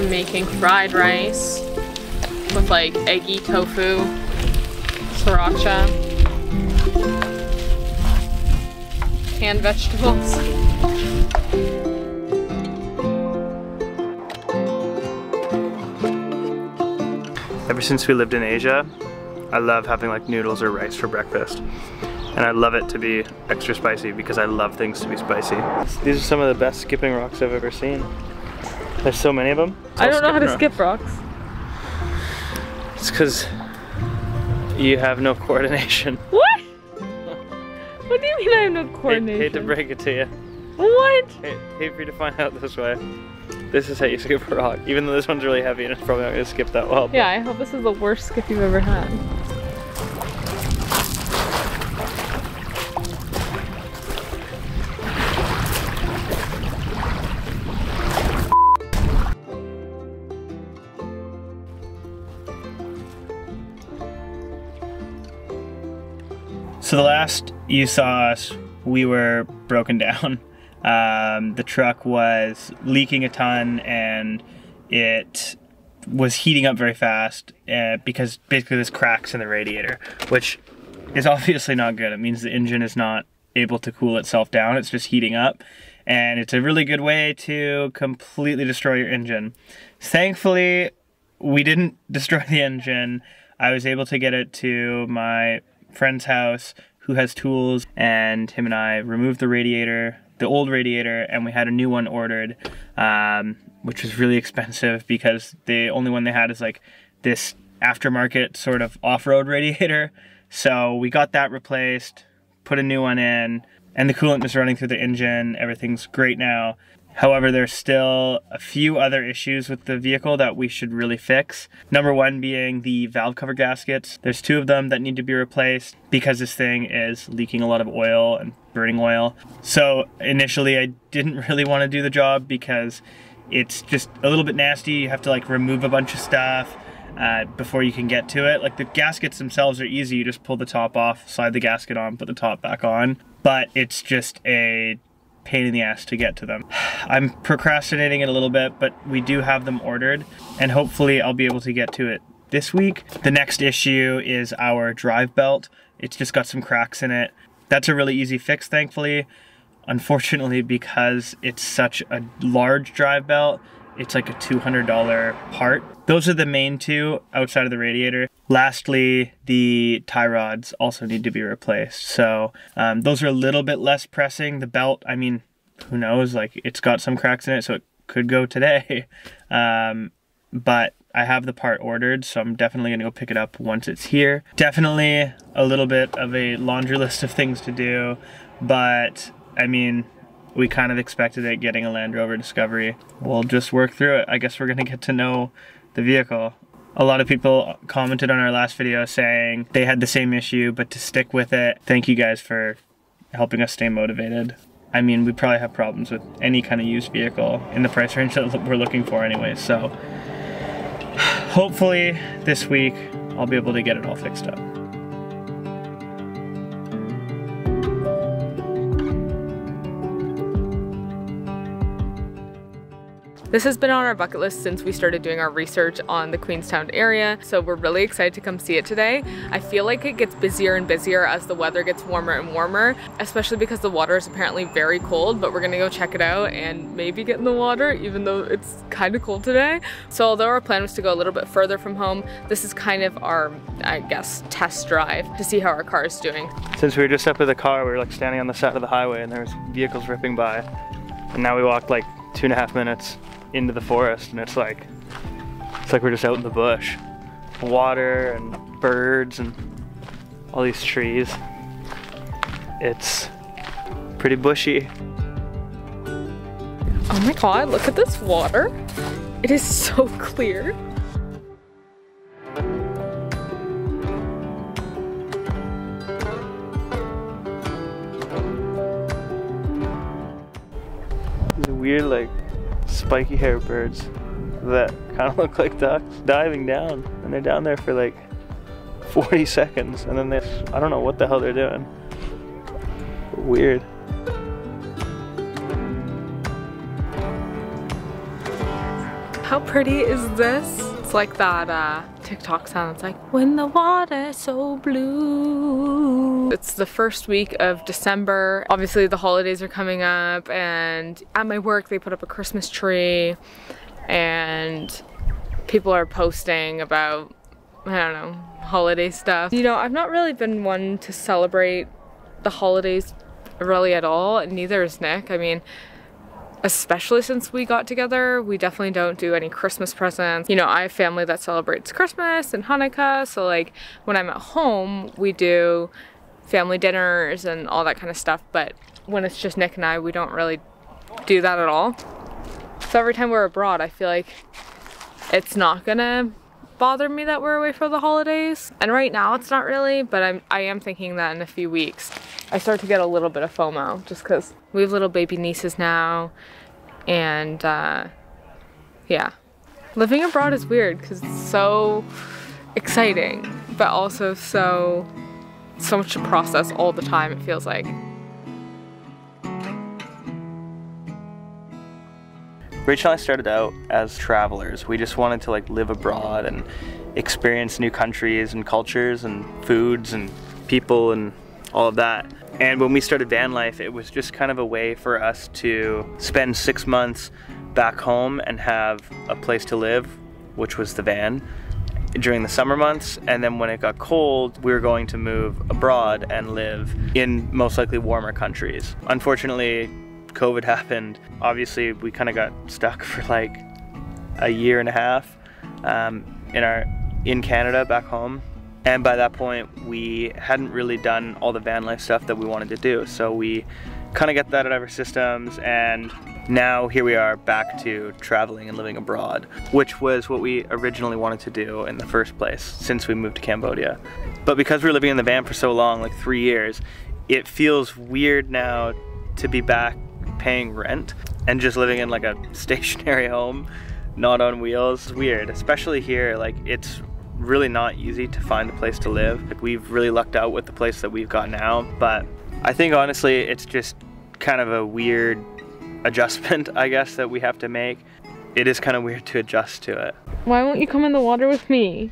I'm making fried rice with like eggy tofu, sriracha, canned vegetables. Ever since we lived in Asia, I love having like noodles or rice for breakfast. And I love it to be extra spicy because I love things to be spicy. These are some of the best skipping rocks I've ever seen. There's so many of them. I don't know how to skip rocks. It's because you have no coordination. What? What do you mean I have no coordination? Hate to break it to you. What? Hate for you to find out this way. This is how you skip a rock. Even though this one's really heavy and it's probably not going to skip that well. Yeah, I hope this is the worst skip you've ever had. So the last you saw us, we were broken down. The truck was leaking a ton and it was heating up very fast because basically there's cracks in the radiator, which is obviously not good. It means the engine is not able to cool itself down. It's just heating up, and it's a really good way to completely destroy your engine. Thankfully, we didn't destroy the engine. I was able to get it to my friend's house who has tools, and him and I removed the radiator, the old radiator, and we had a new one ordered, which was really expensive because the only one they had is like this aftermarket sort of off-road radiator. So we got that replaced, put a new one in, and the coolant is running through the engine. Everything's great now. However, there's still a few other issues with the vehicle that we should really fix. Number one being the valve cover gaskets. There's two of them that need to be replaced because this thing is leaking a lot of oil and burning oil. So initially I didn't really want to do the job because it's just a little bit nasty. You have to like remove a bunch of stuff before you can get to it. Like the gaskets themselves are easy. You just pull the top off, slide the gasket on, put the top back on. But it's just a pain in the ass to get to them. I'm procrastinating it a little bit, but we do have them ordered, and hopefully I'll be able to get to it this week. The next issue is our drive belt. It's just got some cracks in it. That's a really easy fix, thankfully. Unfortunately, because it's such a large drive belt, it's like a $200 part. Those are the main two outside of the radiator. Lastly, the tie rods also need to be replaced. So those are a little bit less pressing. The belt, I mean, who knows? Like, it's got some cracks in it, so it could go today. But I have the part ordered, so I'm definitely gonna go pick it up once it's here. Definitely a little bit of a laundry list of things to do, but I mean, we kind of expected it getting a Land Rover Discovery. We'll just work through it. I guess we're gonna get to know the vehicle. A lot of people commented on our last video saying they had the same issue, but to stick with it. Thank you guys for helping us stay motivated. I mean, we probably have problems with any kind of used vehicle in the price range that we're looking for anyway, so hopefully this week I'll be able to get it all fixed up. This has been on our bucket list since we started doing our research on the Queenstown area, so we're really excited to come see it today. I feel like it gets busier and busier as the weather gets warmer and warmer, especially because the water is apparently very cold, but we're gonna go check it out and maybe get in the water even though it's kind of cold today. So although our plan was to go a little bit further from home, this is kind of our, I guess, test drive to see how our car is doing. Since we were just up with the car, we were like standing on the side of the highway and there was vehicles ripping by. And now we walked like 2.5 minutes into the forest and it's like we're just out in the bush. Water and birds and all these trees. It's pretty bushy. Oh my god, look at this water. It is so clear. These weird like spiky hair birds that kind of look like ducks diving down, and they're down there for like 40 seconds and then I don't know what the hell they're doing. Weird. How pretty is this? It's like that TikTok sound. It's like, when the water's so blue. It's the first week of December. Obviously the holidays are coming up, and at my work they put up a Christmas tree and people are posting about, I don't know, holiday stuff. You know, I've not really been one to celebrate the holidays really at all, and neither is Nick. I mean, especially since we got together, we definitely don't do any Christmas presents. You know, I have family that celebrates Christmas and Hanukkah, so like when I'm at home, we do family dinners and all that kind of stuff, but when it's just Nick and I, we don't really do that at all. So every time we're abroad, I feel like it's not gonna bother me that we're away for the holidays. And right now it's not really, but I am thinking that in a few weeks I start to get a little bit of FOMO, just because we have little baby nieces now, and yeah. Living abroad is weird because it's so exciting, but also so much to process all the time, it feels like. Rachel and I started out as travelers. We just wanted to like live abroad and experience new countries and cultures and foods and people and all of that. And when we started van life, it was just kind of a way for us to spend 6 months back home and have a place to live, which was the van, during the summer months. And then when it got cold, we were going to move abroad and live in most likely warmer countries. Unfortunately, COVID happened. Obviously, we kind of got stuck for like a year and a half in Canada back home. And by that point, we hadn't really done all the van life stuff that we wanted to do. So we kind of got that out of our systems, and now here we are back to traveling and living abroad, which was what we originally wanted to do in the first place since we moved to Cambodia. But because we were living in the van for so long, like 3 years, it feels weird now to be back paying rent and just living in like a stationary home, not on wheels. It's weird, especially here. Like, it's really not easy to find a place to live. Like, we've really lucked out with the place that we've got now, but I think honestly it's just kind of a weird adjustment, I guess, that we have to make. It is kind of weird to adjust to it. Why won't you come in the water with me?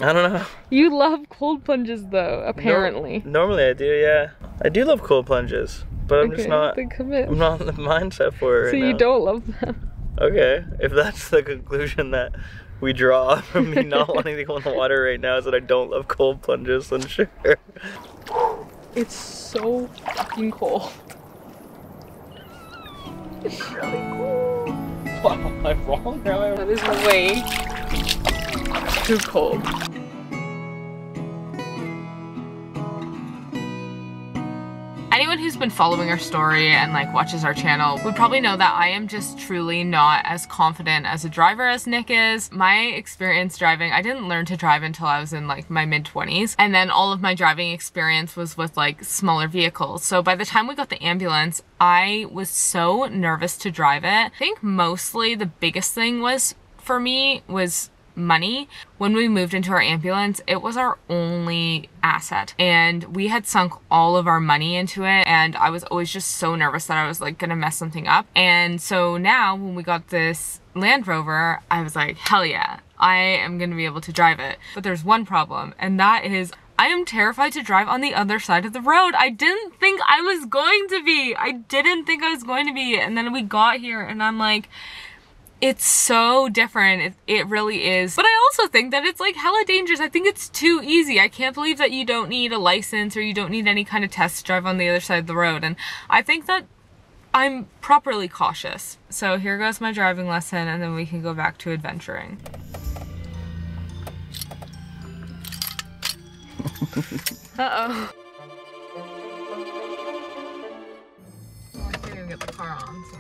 I don't know. You love cold plunges though, apparently. Normally I do, yeah. I do love cold plunges, but I'm just not, then commit. I'm not in the mindset for it right now. So you don't love them? Okay, if that's the conclusion that we draw from me not wanting to go in the water right now, is that I don't love cold plunges, then sure. It's so fucking cold. It's really cold. Wow, am I wrong? That is way too cold. Anyone who's been following our story and like watches our channel would probably know that I am just truly not as confident as a driver as Nick is. My experience driving, I didn't learn to drive until I was in like my mid-20s, and then all of my driving experience was with like smaller vehicles. So by the time we got the ambulance, I was so nervous to drive it. I think mostly the biggest thing was for me was money. When we moved into our ambulance, it was our only asset, and we had sunk all of our money into it, and I was always just so nervous that I was like gonna mess something up. And so now when we got this Land Rover, I was like, hell yeah, I am gonna be able to drive it. But there's one problem, and that is I am terrified to drive on the other side of the road. I didn't think I was going to be. And then we got here and I'm like, it's so different. It really is. But I also think that it's like hella dangerous. I think it's too easy. I can't believe that you don't need a license or you don't need any kind of test to drive on the other side of the road. And I think that I'm properly cautious. So here goes my driving lesson, and then we can go back to adventuring. Uh-oh. Well, I can't even get the car on, so.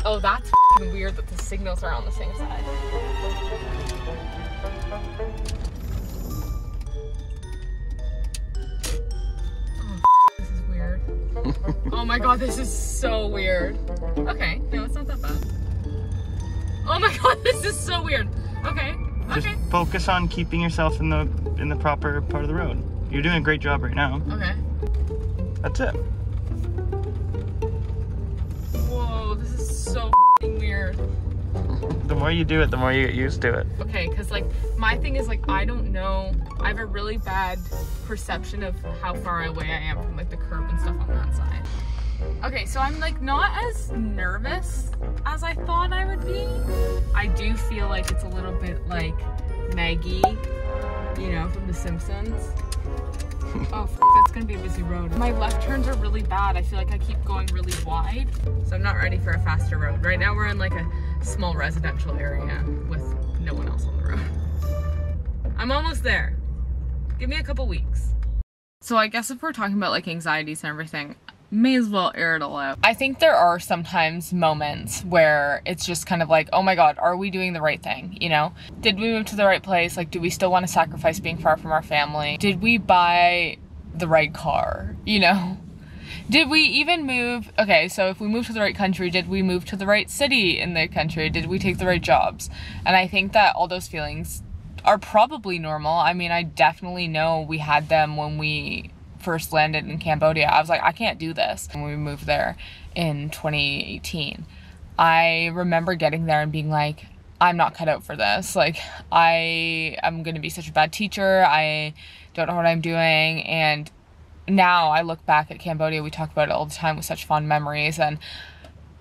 Oh, that's f***ing weird that the signals are on the same side. Oh, this is weird. Oh my god, this is so weird. Okay, no, it's not that bad. Oh my god, this is so weird. Okay, just focus on keeping yourself in the proper part of the road. You're doing a great job right now. Okay. That's it. Whoa, this is so f***ing weird. The more you do it, the more you get used to it. Okay, because like my thing is like I don't know. I have a really bad perception of how far away I am from like the curb and stuff on that side. Okay, so I'm like not as nervous as I thought I would be. I do feel like it's a little bit like Maggie, you know, from The Simpsons. Oh, that's gonna be a busy road. My left turns are really bad. I feel like I keep going really wide. So I'm not ready for a faster road. Right now we're in like a small residential area with no one else on the road. I'm almost there. Give me a couple weeks. So I guess if we're talking about like anxieties and everything, may as well air it all out. I think there are sometimes moments where it's just kind of like, oh my God, are we doing the right thing? You know, did we move to the right place? Like, do we still want to sacrifice being far from our family? Did we buy the right car? You know, did we even move? Okay, so if we moved to the right country, did we move to the right city in the country? Did we take the right jobs? And I think that all those feelings are probably normal. I mean, I definitely know we had them when we first landed in Cambodia. I was like, I can't do this. When we moved there in 2018, I remember getting there and being like, I'm not cut out for this. Like, I am going to be such a bad teacher. I don't know what I'm doing. And now I look back at Cambodia, we talk about it all the time with such fond memories, and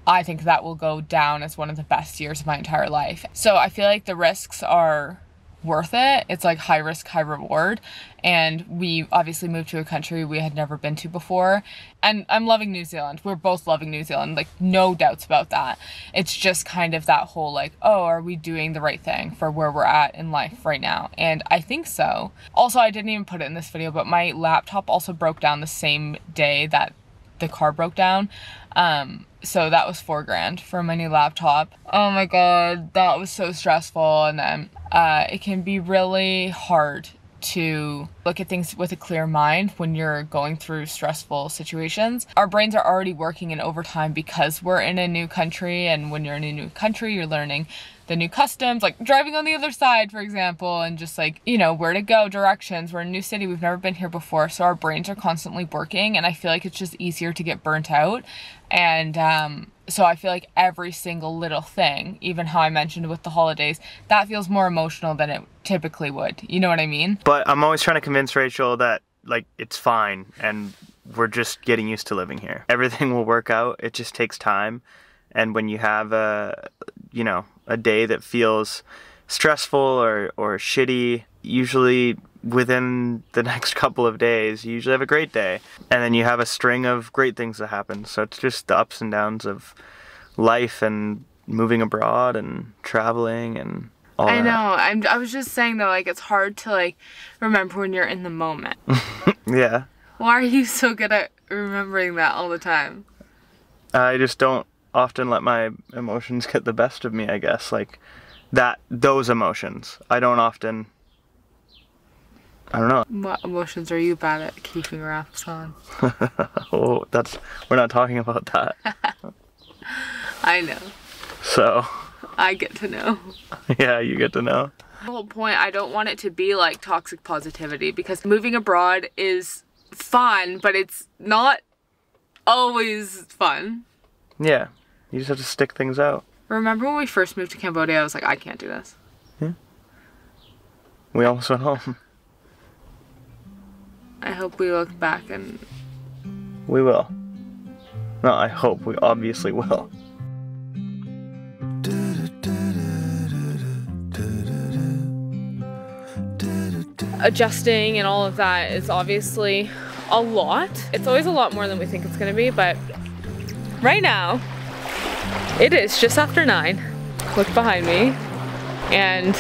I think that will go down as one of the best years of my entire life. So I feel like the risks are worth it. It's like high risk, high reward. And we obviously moved to a country we had never been to before. And I'm loving New Zealand. We're both loving New Zealand. Like, no doubts about that. It's just kind of that whole like, oh, are we doing the right thing for where we're at in life right now? And I think so. Also, I didn't even put it in this video, but my laptop also broke down the same day that the car broke down. So that was $4,000 for my new laptop. Oh my God, that was so stressful. And then it can be really hard to look at things with a clear mind when you're going through stressful situations. Our brains are already working in overtime because we're in a new country, and when you're in a new country, you're learning the new customs, like driving on the other side, for example, and just like, you know, where to go, directions. We're in a new city, we've never been here before, so our brains are constantly working, and I feel like it's just easier to get burnt out. And so I feel like every single little thing, even how I mentioned with the holidays, that feels more emotional than it typically would. You know what I mean? But I'm always trying to convince Rachel that, like, it's fine and we're just getting used to living here. Everything will work out. It just takes time. And when you have a day that feels stressful or shitty, usually within the next couple of days, you usually have a great day. And then you have a string of great things that happen. So it's just the ups and downs of life and moving abroad and traveling and all that. I know. I was just saying though, like, it's hard to like remember when you're in the moment. Yeah. Why are you so good at remembering that all the time? I just don't often let my emotions get the best of me, I guess. Like those emotions. I don't know. What emotions are you bad at keeping wraps on? Oh, we're not talking about that. I know. So. I get to know. Yeah, you get to know. The whole point, I don't want it to be like toxic positivity, because moving abroad is fun, but it's not always fun. Yeah, you just have to stick things out. Remember when we first moved to Cambodia, I was like, I can't do this. Yeah. We almost went home. I hope we look back and... We will. No, I hope. We obviously will. Adjusting and all of that is obviously a lot. It's always a lot more than we think it's gonna be, but right now, it is just after 9. Look behind me, and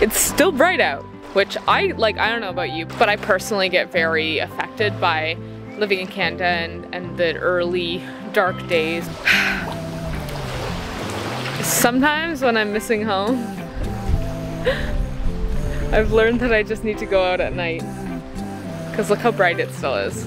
it's still bright out, which I don't know about you, but I personally get very affected by living in Canada and the early dark days. Sometimes when I'm missing home, I've learned that I just need to go out at night, because look how bright it still is.